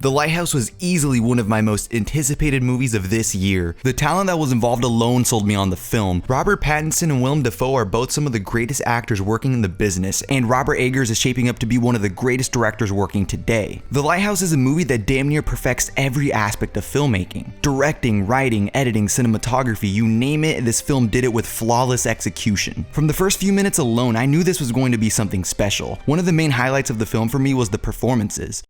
The Lighthouse was easily one of my most anticipated movies of this year. The talent that was involved alone sold me on the film. Robert Pattinson and Willem Dafoe are both some of the greatest actors working in the business, and Robert Eggers is shaping up to be one of the greatest directors working today. The Lighthouse is a movie that damn near perfects every aspect of filmmaking. Directing, writing, editing, cinematography, you name it, this film did it with flawless execution. From the first few minutes alone, I knew this was going to be something special. One of the main highlights of the film for me was the performances.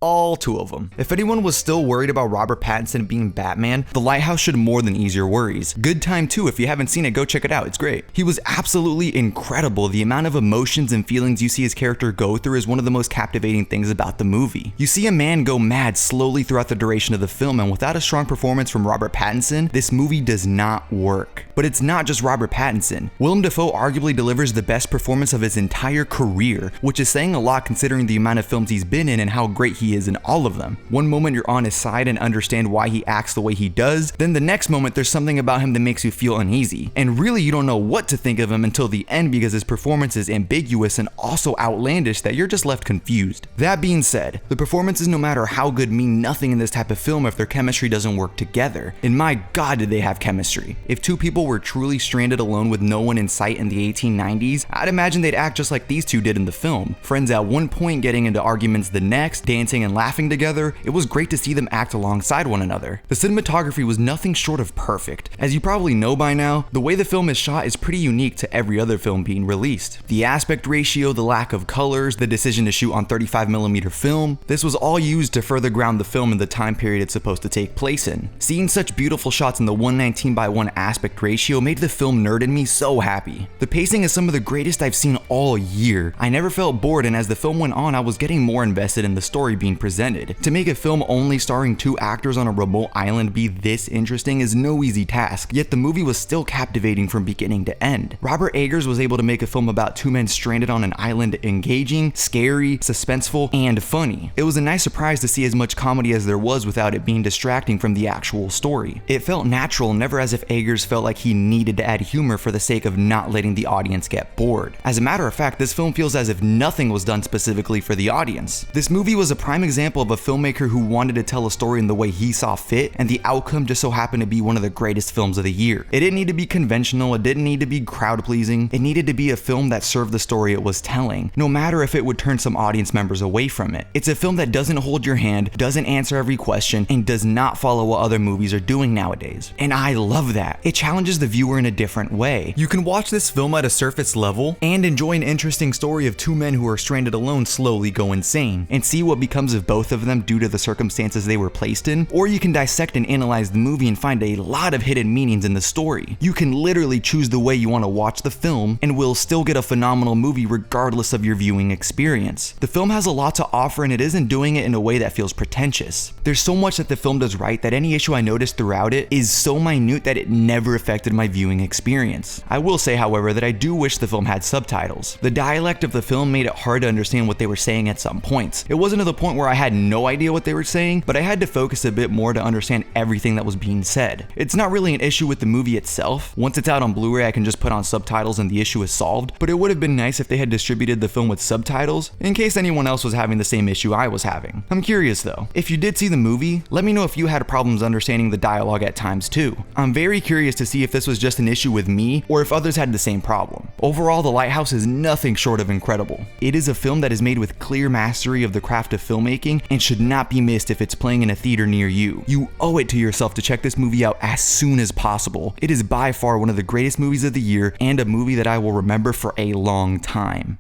All two of them. If anyone was still worried about Robert Pattinson being Batman, The Lighthouse should more than ease your worries. Good time too, if you haven't seen it, go check it out, it's great. He was absolutely incredible. The amount of emotions and feelings you see his character go through is one of the most captivating things about the movie. You see a man go mad slowly throughout the duration of the film, and without a strong performance from Robert Pattinson, this movie does not work. But it's not just Robert Pattinson. Willem Dafoe arguably delivers the best performance of his entire career, which is saying a lot considering the amount of films he's been in and how great he is in all of them. One moment you're on his side and understand why he acts the way he does, then the next moment there's something about him that makes you feel uneasy. And really you don't know what to think of him until the end because his performance is ambiguous and also outlandish that you're just left confused. That being said, the performances no matter how good mean nothing in this type of film if their chemistry doesn't work together. And my god did they have chemistry. If two people were truly stranded alone with no one in sight in the 1890s, I'd imagine they'd act just like these two did in the film. Friends at one point, getting into arguments the next, dancing and laughing together. It was great to see them act alongside one another. The cinematography was nothing short of perfect. As you probably know by now, the way the film is shot is pretty unique to every other film being released. The aspect ratio, the lack of colors, the decision to shoot on 35mm film, this was all used to further ground the film in the time period it's supposed to take place in. Seeing such beautiful shots in the 1:19:1 aspect ratio made the film nerd in me so happy. The pacing is some of the greatest I've seen all year. I never felt bored, and as the film went on, I was getting more invested in the story being presented. To make a film only starring two actors on a remote island be this interesting is no easy task, yet the movie was still captivating from beginning to end. Robert Eggers was able to make a film about two men stranded on an island engaging, scary, suspenseful, and funny. It was a nice surprise to see as much comedy as there was without it being distracting from the actual story. It felt natural, never as if Eggers felt like he needed to add humor for the sake of not letting the audience get bored. As a matter of fact, this film feels as if nothing was done specifically for the audience. This movie was a prime example of a filmmaker who wanted to tell a story in the way he saw fit, and the outcome just so happened to be one of the greatest films of the year. It didn't need to be conventional, it didn't need to be crowd pleasing, it needed to be a film that served the story it was telling, no matter if it would turn some audience members away from it. It's a film that doesn't hold your hand, doesn't answer every question, and does not follow what other movies are doing nowadays. And I love that. It challenges the viewer in a different way. You can watch this film at a surface level and enjoy an interesting story of two men who are stranded alone slowly go insane, and see what becomes of both of them due to the circumstances they were placed in, or you can dissect and analyze the movie and find a lot of hidden meanings in the story. You can literally choose the way you want to watch the film and will still get a phenomenal movie regardless of your viewing experience. The film has a lot to offer, and it isn't doing it in a way that feels pretentious. There's so much that the film does right that any issue I noticed throughout it is so minute that it never affected my viewing experience. I will say, however, that I do wish the film had subtitles. The dialect of the film made it hard to understand what they were saying at some points. It wasn't to the point where I had no idea what they were saying, but I had to focus a bit more to understand everything that was being said. It's not really an issue with the movie itself. Once it's out on Blu-ray, I can just put on subtitles and the issue is solved, but it would have been nice if they had distributed the film with subtitles, in case anyone else was having the same issue I was having. I'm curious though. If you did see the movie, let me know if you had problems understanding the dialogue at times too. I'm very curious to see if this was just an issue with me, or if others had the same problem. Overall, The Lighthouse is nothing short of incredible. It is a film that is made with clear mastery of the craft of filmmaking and should not be missed if it's playing in a theater near you. You owe it to yourself to check this movie out as soon as possible. It is by far one of the greatest movies of the year, and a movie that I will remember for a long time.